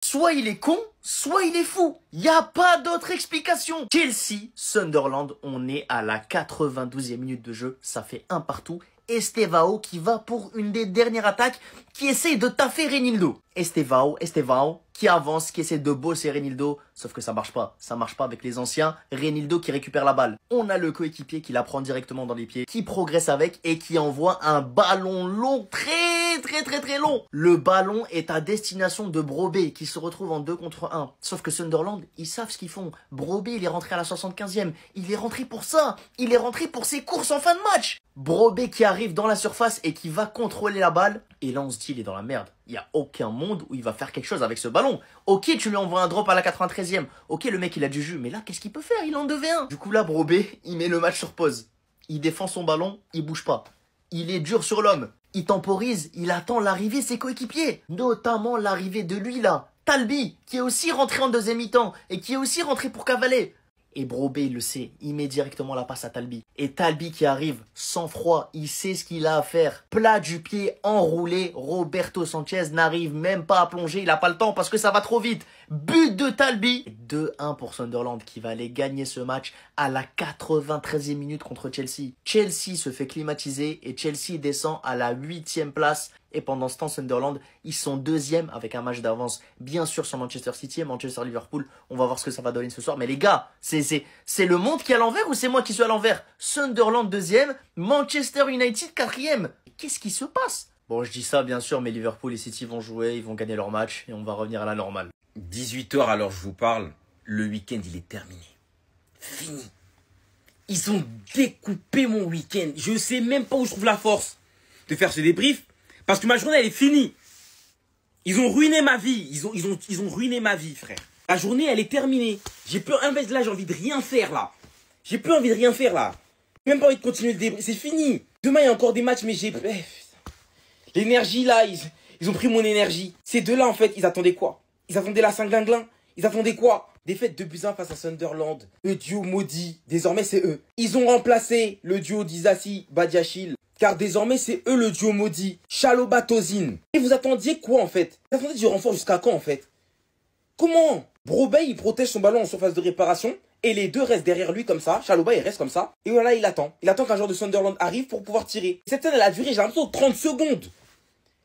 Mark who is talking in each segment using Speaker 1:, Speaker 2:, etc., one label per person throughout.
Speaker 1: Soit il est con, soit il est fou. Y a pas d'autre explication. Chelsea, Sunderland, on est à la 92e minute de jeu. Ça fait un partout. Estevao qui va pour une des dernières attaques, qui essaye de taffer Reinildo. Estevao, qui avance, qui essaie de bosser Reinildo, sauf que ça marche pas. Ça marche pas avec les anciens. Reinildo qui récupère la balle. On a le coéquipier qui la prend directement dans les pieds, qui progresse avec et qui envoie un ballon long, très long. Le ballon est à destination de Brobé qui se retrouve en 2 contre 1. Sauf que Sunderland, ils savent ce qu'ils font. Brobé, il est rentré à la 75e. Il est rentré pour ça. Il est rentré pour ses courses en fin de match. Brobé qui arrive dans la surface et qui va contrôler la balle. Et là, on se dit, il est dans la merde. Il n'y a aucun monde où il va faire quelque chose avec ce ballon. Ok, tu lui envoies un drop à la 93e. Ok, le mec, il a du jus. Mais là, qu'est-ce qu'il peut faire? Il en devait un. Du coup, là, Brobé, il met le match sur pause. Il défend son ballon, il bouge pas. Il est dur sur l'homme. Il temporise, il attend l'arrivée de ses coéquipiers. Notamment l'arrivée de lui, là. Talbi, qui est aussi rentré en deuxième mi-temps. Et qui est aussi rentré pour cavaler. Et Brobé, il le sait, il met directement la passe à Talbi. Et Talbi qui arrive sans froid, il sait ce qu'il a à faire. Plat du pied, enroulé, Roberto Sanchez n'arrive même pas à plonger, il n'a pas le temps parce que ça va trop vite. But de Talbi. 2-1 pour Sunderland qui va aller gagner ce match à la 93e minute contre Chelsea. Chelsea se fait climatiser et Chelsea descend à la 8e place. Et pendant ce temps, Sunderland, ils sont 2e avec un match d'avance, bien sûr, sur Manchester City et Manchester-Liverpool. On va voir ce que ça va donner ce soir. Mais les gars, c'est le monde qui est à l'envers ou c'est moi qui suis à l'envers? Sunderland 2e, Manchester United 4e. Qu'est-ce qui se passe? Bon, je dis ça, bien sûr, mais Liverpool et City vont jouer, ils vont gagner leur match et on va revenir à la normale.
Speaker 2: 18h, alors je vous parle, le week-end, il est terminé. Fini. Ils ont découpé mon week-end. Je sais même pas où je trouve la force de faire ce débrief. Parce que ma journée, elle est finie. Ils ont ruiné ma vie. Ils ont ruiné ma vie, frère. La journée, elle est terminée. J'ai plus là, j'ai envie de rien faire, là. J'ai plus envie de rien faire, là. J'ai même pas envie de continuer le débrief. C'est fini. Demain, il y a encore des matchs, mais j'ai... L'énergie, là, ils ont pris mon énergie. Ces deux-là, en fait, ils attendaient quoi? Ils attendaient la Saint-Glinglin. Ils attendaient quoi? Défaite 2-1 face à Sunderland. Le duo maudit. Désormais, c'est eux. Ils ont remplacé le duo d'Isasi Badiachil. Car désormais, c'est eux le duo maudit. Chalobah Tosin. Et vous attendiez quoi, en fait? Vous attendiez du renfort jusqu'à quand, en fait? Comment? Brobé, il protège son ballon en surface de réparation. Et les deux restent derrière lui comme ça. Chalobah, il reste comme ça. Et voilà, il attend. Il attend qu'un joueur de Sunderland arrive pour pouvoir tirer. Cette scène, elle a duré, j'ai l'impression, 30 secondes.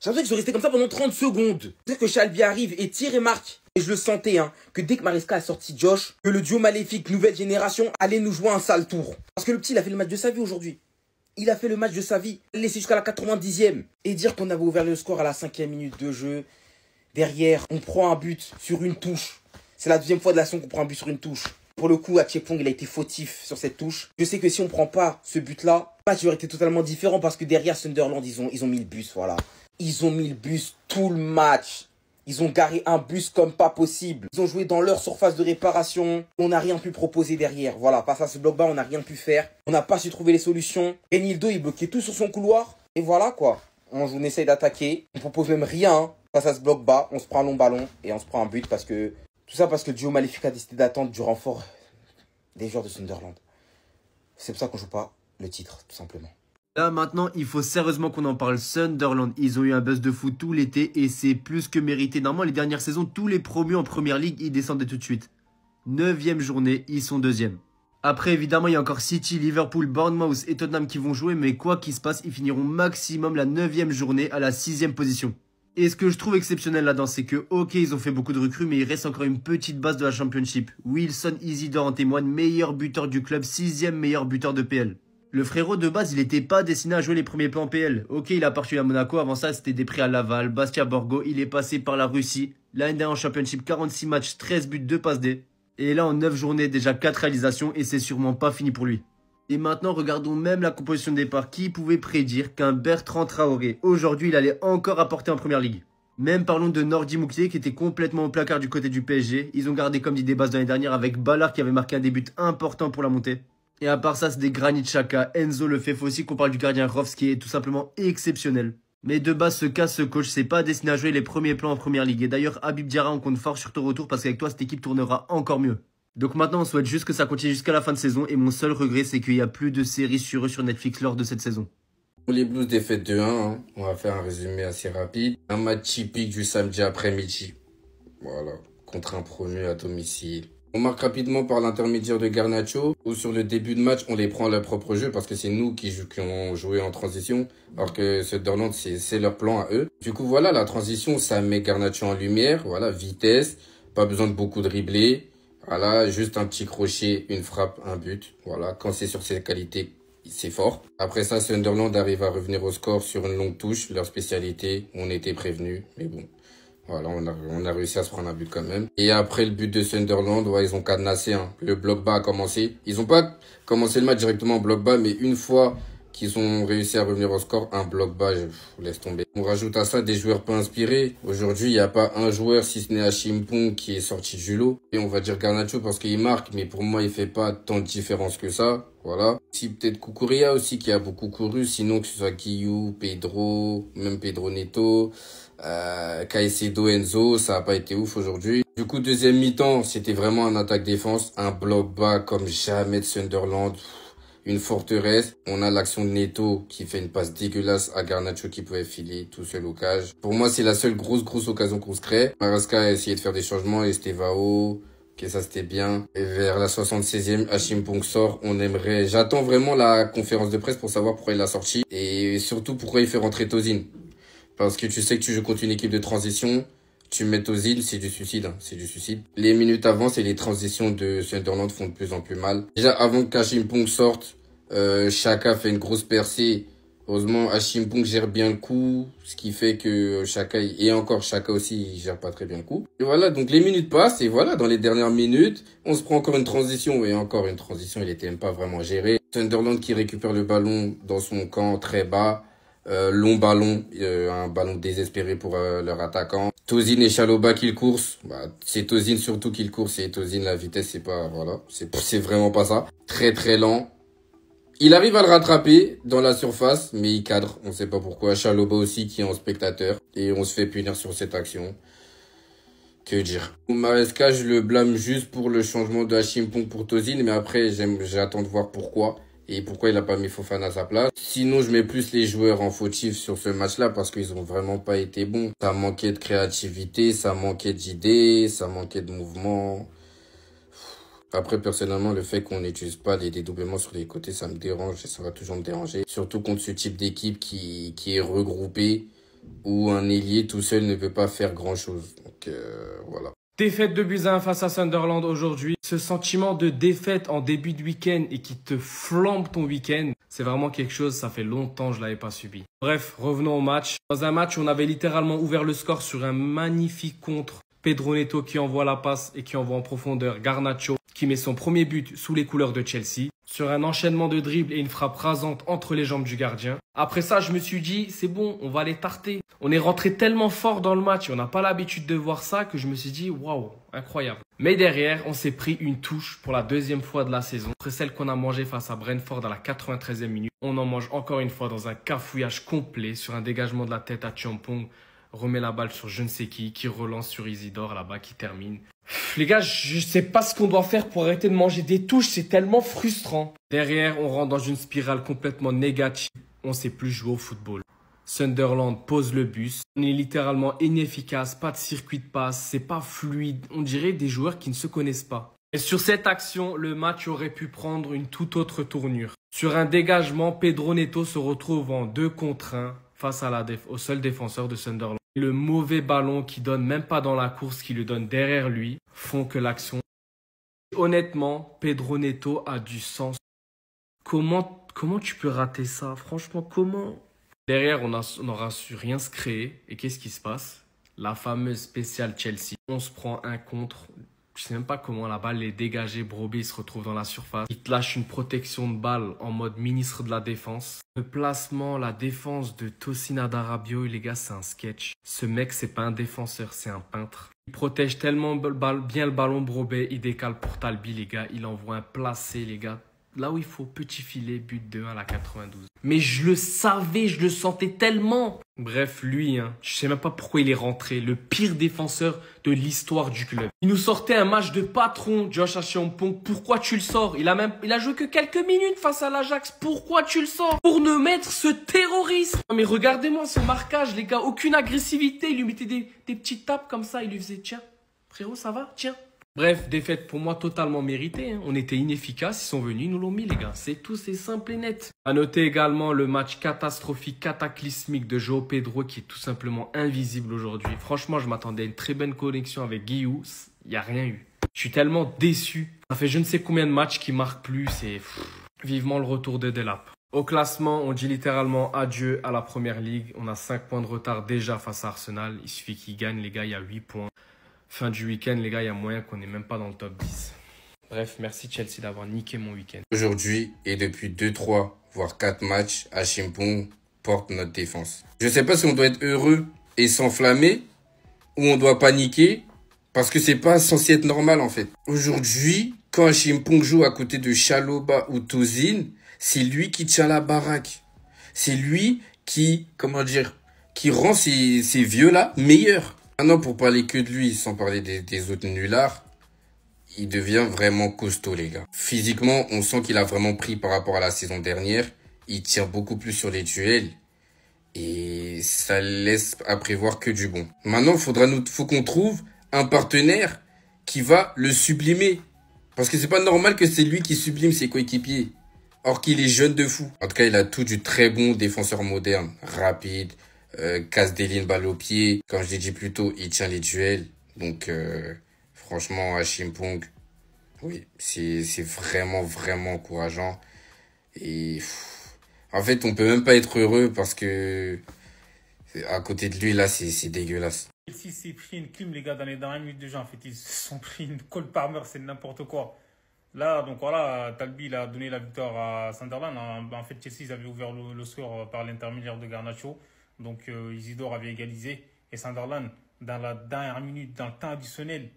Speaker 2: J'ai l'impression qu'ils sont restés comme ça pendant 30 secondes. C'est que Shalby arrive et tire et marque. Et je le sentais, hein, que dès que Maresca a sorti Josh, que le duo maléfique nouvelle génération allait nous jouer un sale tour. Parce que le petit, il a fait le match de sa vie aujourd'hui. Il a fait le match de sa vie, laissé jusqu'à la 90e. Et dire qu'on avait ouvert le score à la 5e minute de jeu. Derrière, on prend un but sur une touche. C'est la deuxième fois de la saison qu'on prend un but sur une touche. Pour le coup, Achepong, il a été fautif sur cette touche. Je sais que si on prend pas ce but-là, le match aurait été totalement différent parce que derrière Sunderland, ils ont mis le bus, voilà. Ils ont mis le bus tout le match. Ils ont garé un bus comme pas possible. Ils ont joué dans leur surface de réparation. On n'a rien pu proposer derrière. Voilà, face à ce bloc bas, on n'a rien pu faire. On n'a pas su trouver les solutions. Reinildo, il bloquait tout sur son couloir. Et voilà quoi. On essaye d'attaquer. On propose même rien, hein. Face à ce bloc bas. On se prend un long ballon et on se prend un but parce que... Tout ça parce que le duo maléfique a décidé d'attendre du renfort des joueurs de Sunderland. C'est pour ça qu'on joue pas le titre, tout simplement.
Speaker 3: Là maintenant, il faut sérieusement qu'on en parle. Sunderland, ils ont eu un buzz de fou tout l'été et c'est plus que mérité. Normalement, les dernières saisons, tous les promus en première ligue, ils descendaient tout de suite. 9e journée, ils sont 2e. Après, évidemment, il y a encore City, Liverpool, Bournemouth et Tottenham qui vont jouer, mais quoi qu'il se passe, ils finiront maximum la 9e journée à la 6e position. Et ce que je trouve exceptionnel là-dedans, c'est que, ok, ils ont fait beaucoup de recrues, mais il reste encore une petite base de la Championship. Wilson Isidore en témoigne, meilleur buteur du club, 6e meilleur buteur de PL. Le frérot de base, il n'était pas destiné à jouer les premiers plans PL. Ok, il a parti à Monaco, avant ça c'était des prêts à Laval, Bastia Borgo, il est passé par la Russie. L'année dernière en Championship, 46 matchs, 13 buts, 2 passes D. Et là en 9 journées, déjà 4 réalisations et c'est sûrement pas fini pour lui. Et maintenant, regardons même la composition de départ. Qui pouvait prédire qu'un Bertrand Traoré, aujourd'hui, il allait encore apporter en première ligue? Même parlons de Nordi Moukté qui était complètement au placard du côté du PSG. Ils ont gardé comme dit des bases de l'année dernière avec Ballard qui avait marqué un début important pour la montée. Et à part ça, c'est des Granit Xhaka, Enzo le fait aussi qu'on parle du gardien Rofs qui est tout simplement exceptionnel. Mais de base, ce coach, c'est pas destiné à jouer les premiers plans en première ligue. Et d'ailleurs, Habib Diarra, on compte fort sur ton retour parce qu'avec toi, cette équipe tournera encore mieux. Donc maintenant, on souhaite juste que ça continue jusqu'à la fin de saison. Et mon seul regret, c'est qu'il n'y a plus de séries sur eux sur Netflix lors de cette saison.
Speaker 4: Pour les Blues défaite 2-1, hein, on va faire un résumé assez rapide. Un match typique du samedi après-midi. Voilà, contre un promu à domicile. On marque rapidement par l'intermédiaire de Garnacho, où sur le début de match, on les prend à leur propre jeu parce que c'est nous qui ont joué en transition, alors que Sunderland, c'est leur plan à eux. Du coup, voilà, la transition, ça met Garnacho en lumière, voilà, vitesse, pas besoin de beaucoup dribbler, voilà, juste un petit crochet, une frappe, un but, voilà, quand c'est sur ses qualités, c'est fort. Après ça, Sunderland arrive à revenir au score sur une longue touche, leur spécialité, on était prévenus, mais bon. Voilà, on a réussi à se prendre un but quand même. Et après le but de Sunderland, ouais, ils ont cadenassé, hein. Le bloc bas a commencé. Ils ont pas commencé le match directement en bloc bas, mais une fois qu'ils ont réussi à revenir au score, un bloc bas, laisse tomber. On rajoute à ça des joueurs peu inspirés. Aujourd'hui, il n'y a pas un joueur, si ce n'est Achimpong, qui est sorti du lot. Et on va dire Garnacho parce qu'il marque, mais pour moi, il fait pas tant de différence que ça. Voilà. Si peut-être Cucurella aussi, qui a beaucoup couru. Sinon, que ce soit Guillou, Pedro, même Pedro Neto, Caicedo, Enzo, ça a pas été ouf aujourd'hui. Du coup, deuxième mi-temps, c'était vraiment un attaque-défense, un bloc bas comme jamais de Sunderland. Une forteresse. On a l'action de Neto qui fait une passe dégueulasse à Garnacho qui pouvait filer tout seul au cage. Pour moi, c'est la seule grosse occasion qu'on se crée. Maresca a essayé de faire des changements, Estevao, ok, ça c'était bien. Et vers la 76e, Achimpong sort. J'attends vraiment la conférence de presse pour savoir pourquoi il l'a sorti. Et surtout pourquoi il fait rentrer Tozin. Parce que tu sais que tu joues contre une équipe de transition. Tu mets Tozin, c'est du suicide, hein, c'est du suicide. Les minutes avancent et les transitions de Sunderland font de plus en plus mal. Déjà, avant qu'Achimpong sorte, Xhaka fait une grosse percée. Heureusement, Achimpong gère bien le coup, ce qui fait que Xhaka aussi, il gère pas très bien le coup. Et voilà, donc les minutes passent et voilà, dans les dernières minutes, on se prend encore une transition. Et encore une transition, il était même pas vraiment géré. Sunderland qui récupère le ballon dans son camp très bas. Long ballon, un ballon désespéré pour leur attaquant. Tozin et Chalobah qui le coursent. Bah, c'est Tozin surtout qui le course et Tozin, la vitesse, c'est pas, voilà, c'est vraiment pas ça. Très lent. Il arrive à le rattraper dans la surface, mais il cadre. On sait pas pourquoi. Chalobah aussi qui est en spectateur. Et on se fait punir sur cette action. Que dire. Maresca, je le blâme juste pour le changement de Achimpong pour Tozin, mais après, j'attends de voir pourquoi. Et pourquoi il a pas mis Fofana à sa place. Sinon, je mets plus les joueurs en fautif sur ce match-là parce qu'ils ont vraiment pas été bons. Ça manquait de créativité, ça manquait d'idées, ça manquait de mouvement. Après, personnellement, le fait qu'on n'utilise pas les dédoublements sur les côtés, ça me dérange et ça va toujours me déranger. Surtout contre ce type d'équipe qui est regroupée où un ailier tout seul ne peut pas faire grand-chose. Donc, voilà.
Speaker 5: Défaite de buts à 1 face à Sunderland aujourd'hui. Ce sentiment de défaite en début de week-end et qui te flambe ton week-end, c'est vraiment quelque chose, ça fait longtemps que je l'avais pas subi. Bref, revenons au match. Dans un match où on avait littéralement ouvert le score sur un magnifique contre. Pedro Neto qui envoie la passe et qui envoie en profondeur Garnacho qui met son premier but sous les couleurs de Chelsea. Sur un enchaînement de dribbles et une frappe rasante entre les jambes du gardien. Après ça, je me suis dit, c'est bon, on va les tarter. On est rentré tellement fort dans le match et on n'a pas l'habitude de voir ça que je me suis dit, waouh, incroyable. Mais derrière, on s'est pris une touche pour la deuxième fois de la saison. Après celle qu'on a mangée face à Brentford à la 93e minute, on en mange encore une fois dans un cafouillage complet sur un dégagement de la tête à Achimpong. Remet la balle sur je ne sais qui relance sur Isidore là-bas, qui termine. Les gars, je sais pas ce qu'on doit faire pour arrêter de manger des touches, c'est tellement frustrant. Derrière, on rentre dans une spirale complètement négative. On sait plus jouer au football. Sunderland pose le bus. On est littéralement inefficace, pas de circuit de passe, c'est pas fluide. On dirait des joueurs qui ne se connaissent pas. Et sur cette action, le match aurait pu prendre une toute autre tournure. Sur un dégagement, Pedro Neto se retrouve en 2 contre 1 face à au seul défenseur de Sunderland. Le mauvais ballon qui donne même pas dans la course, qui le donne derrière lui, font que l'action... Honnêtement, Pedro Neto a du sens. Comment tu peux rater ça? Franchement, comment? Derrière, on n'aura su rien se créer. Et qu'est-ce qui se passe? La fameuse spéciale Chelsea. On se prend un contre... Je sais même pas comment la balle est dégagée. Brobbey se retrouve dans la surface. Il te lâche une protection de balle en mode ministre de la Défense. Le placement, la défense de Tosin Adarabioyo, les gars, c'est un sketch. Ce mec, c'est pas un défenseur, c'est un peintre. Il protège tellement bien le ballon Brobbey. Il décale pour Talbi, les gars. Il envoie un placé, les gars. Là où il faut, petit filet, but 2 à la 92. Mais je le savais, je le sentais tellement. Bref, lui, je sais même pas pourquoi il est rentré. Le pire défenseur de l'histoire du club. Il nous sortait un match de patron, Josh Achimpong. Pourquoi tu le sors? Il a joué que quelques minutes face à l'Ajax. Pourquoi tu le sors? Pour ne mettre ce terroriste. Non, mais regardez-moi ce marquage, les gars. Aucune agressivité. Il lui mettait des petites tapes comme ça. Il lui faisait, tiens, Frérot, ça va? Tiens. Bref, défaite pour moi totalement méritée. Hein. On était inefficaces, ils sont venus, ils nous l'ont mis les gars. C'est tout, c'est simple et net. À noter également le match catastrophique, cataclysmique de João Pedro qui est tout simplement invisible aujourd'hui. Franchement, je m'attendais à une très bonne connexion avec Guillou. Il n'y a rien eu. Je suis tellement déçu. Ça fait je ne sais combien de matchs qui marquent plus. C'est vivement le retour de Delap. Au classement, on dit littéralement adieu à la Première Ligue. On a 5 points de retard déjà face à Arsenal. Il suffit qu'ils gagnent, les gars, il y a 8 points. Fin du week-end, les gars, il y a moyen qu'on n'est même pas dans le top 10. Bref, merci Chelsea d'avoir niqué mon week-end.
Speaker 4: Aujourd'hui, et depuis 2, 3, voire 4 matchs, Achimpong porte notre défense. Je sais pas si on doit être heureux et s'enflammer, ou on doit paniquer, parce que c'est pas censé être normal en fait. Aujourd'hui, quand Achimpong joue à côté de Chalobah ou Tozin, c'est lui qui tient la baraque. C'est lui qui, qui rend ces vieux-là meilleurs. Maintenant, pour parler que de lui, sans parler des autres nullards, il devient vraiment costaud, les gars. Physiquement, on sent qu'il a vraiment pris par rapport à la saison dernière. Il tire beaucoup plus sur les duels. Et ça laisse à prévoir que du bon. Maintenant, faut qu'on trouve un partenaire qui va le sublimer. Parce que c'est pas normal que c'est lui qui sublime ses coéquipiers. Or qu'il est jeune de fou. En tout cas, il a tout du très bon défenseur moderne. Rapide, casse des lignes, balle au pied. Comme je l'ai dit plus tôt, il tient les duels. Donc, franchement, Achimpong, oui, c'est vraiment, vraiment encourageant. Et en fait, on peut même pas être heureux parce que à côté de lui, là, c'est dégueulasse.
Speaker 6: Chelsea s'est pris une clim, les gars, dans les dernières minutes de jeu. En fait, ils se sont pris une Cole Palmer, c'est n'importe quoi. Là, donc voilà, Talbi il a donné la victoire à Sunderland. En fait, Chelsea, ils avaient ouvert le score par l'intermédiaire de Garnacho. Donc, Isidore avait égalisé. Et Sunderland, dans la dernière minute, dans le temps additionnel,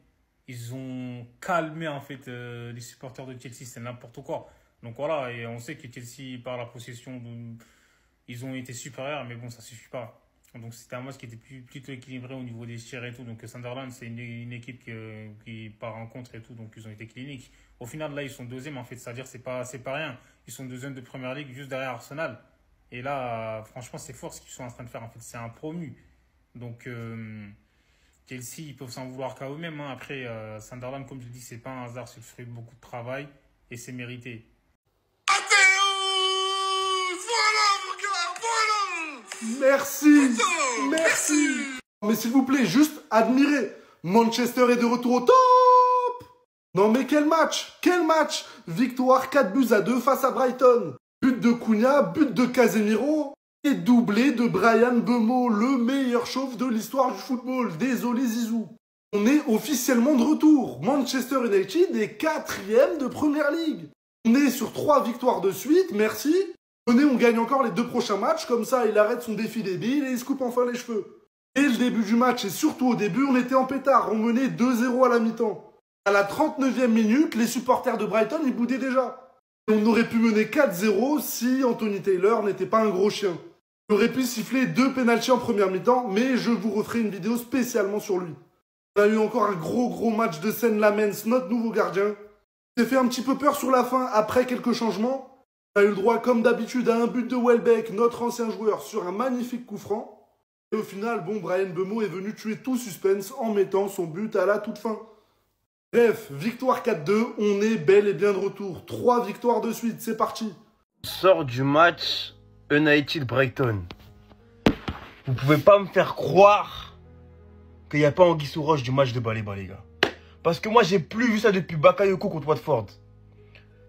Speaker 6: ils ont calmé, en fait, les supporters de Chelsea. C'est n'importe quoi. Donc voilà, et on sait que Chelsea, par la possession, ils ont été supérieurs, mais bon, ça suffit pas. Donc c'était un match qui était plutôt équilibré au niveau des tirs et tout. Donc Sunderland, c'est une équipe qui part en contre et tout. Donc ils ont été cliniques. Au final, là, ils sont deuxième, en fait. C'est-à-dire, c'est pas rien. Ils sont deuxième de Première Ligue, juste derrière Arsenal. Et là, franchement, c'est fort ce qu'ils sont en train de faire. En fait, c'est un promu. Donc, Chelsea, ils peuvent s'en vouloir qu'à eux-mêmes. Hein. Après, Sunderland, comme je le dis, c'est pas un hasard. C'est le fruit de beaucoup de travail. Et c'est mérité.
Speaker 7: Merci. Merci. Mais s'il vous plaît, juste admirez. Manchester est de retour au top. Non mais quel match. Quel match. Victoire 4-2 face à Brighton. But de Cunha, but de Casemiro. Et doublé de Bryan Mbeumo, le meilleur chauve de l'histoire du football. Désolé Zizou. On est officiellement de retour. Manchester United est 4e de Première Ligue. On est sur 3 victoires de suite, merci. Venez, on gagne encore les 2 prochains matchs, comme ça il arrête son défi débile et il se coupe enfin les cheveux. Dès le début du match et surtout au début, on était en pétard, on menait 2-0 à la mi-temps. À la 39e minute, les supporters de Brighton, ils boudaient déjà. Et on aurait pu mener 4-0 si Anthony Taylor n'était pas un gros chien. Il aurait pu siffler 2 pénaltys en première mi-temps, mais je vous referai une vidéo spécialement sur lui. On a eu encore un gros match de Sean Lamens, notre nouveau gardien. Il s'est fait un petit peu peur sur la fin après quelques changements. On a eu le droit, comme d'habitude, à un but de Welbeck, notre ancien joueur, sur un magnifique coup franc. Et au final, bon, Bryan Mbeumo est venu tuer tout suspense en mettant son but à la toute fin. Bref, victoire 4-2, on est bel et bien de retour. 3 victoires de suite, c'est parti.
Speaker 3: Sort du match United Brighton. Vous pouvez pas me faire croire qu'il n'y a pas Anguille sous roche du match de Baléba, les gars. Parce que moi, j'ai plus vu ça depuis Bakayoko contre Watford.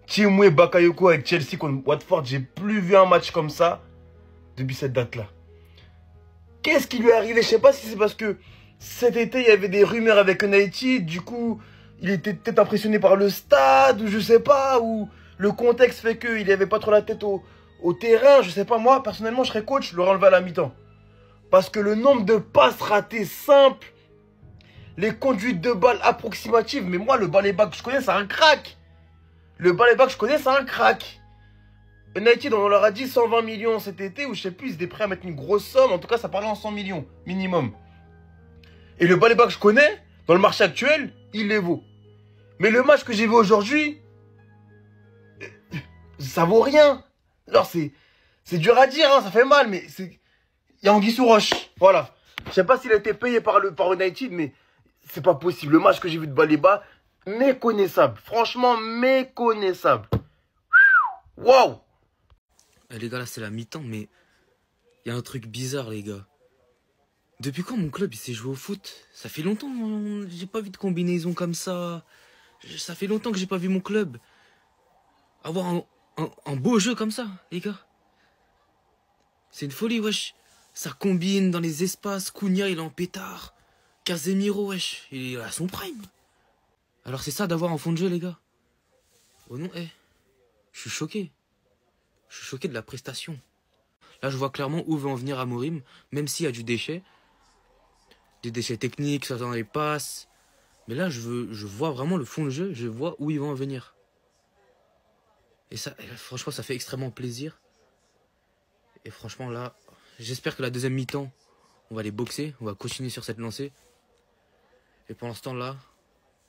Speaker 3: Timwe Bakayoko avec Chelsea contre Watford, j'ai plus vu un match comme ça depuis cette date-là. Qu'est-ce qui lui est arrivé? Je sais pas si c'est parce que cet été, il y avait des rumeurs avec United, du coup, il était peut-être impressionné par le stade, ou je sais pas, ou le contexte fait qu'il n'avait pas trop la tête au terrain, je sais pas. Moi, personnellement, je serais coach, je l'aurais enlevé à la mi-temps. Parce que le nombre de passes ratées simples, les conduites de balles approximatives, mais moi, le Baléba que je connais, c'est un crack. Le Baléba que je connais, c'est un crack. United, on leur a dit 120 millions cet été, ou je sais plus, ils étaient prêts à mettre une grosse somme. En tout cas, ça parlait en 100 millions, minimum. Et le Baléba que je connais, dans le marché actuel, il les vaut. Mais le match que j'ai vu aujourd'hui, ça vaut rien. Alors, c'est dur à dire, hein, ça fait mal, mais il y a Anguille sous roche. Voilà. Je sais pas s'il a été payé par United, mais c'est pas possible. Le match que j'ai vu de Baleba, méconnaissable. Franchement, méconnaissable. Waouh!
Speaker 2: Les gars, là, c'est la mi-temps, mais il y a un truc bizarre, les gars. Depuis quand mon club il s'est joué au foot? Ça fait longtemps, j'ai pas vu de combinaison comme ça. Ça fait longtemps que j'ai pas vu mon club avoir un beau jeu comme ça, les gars. C'est une folie, wesh. Ça combine dans les espaces. Cunha, il est en pétard. Casemiro, wesh, il est à son prime. Alors c'est ça d'avoir un fond de jeu, les gars. Oh non, je suis choqué. Je suis choqué de la prestation. Là, je vois clairement où veut en venir Amorim, même s'il y a du déchet. Des déchets techniques, ça dans les passes. Mais là, je vois vraiment le fond de jeu, je vois où ils vont en venir. Et ça, franchement, ça fait extrêmement plaisir. Et franchement, là, j'espère que la deuxième mi-temps, on va les boxer, on va continuer sur cette lancée. Et pour l'instant, là,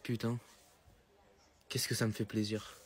Speaker 2: putain, qu'est-ce que ça me fait plaisir.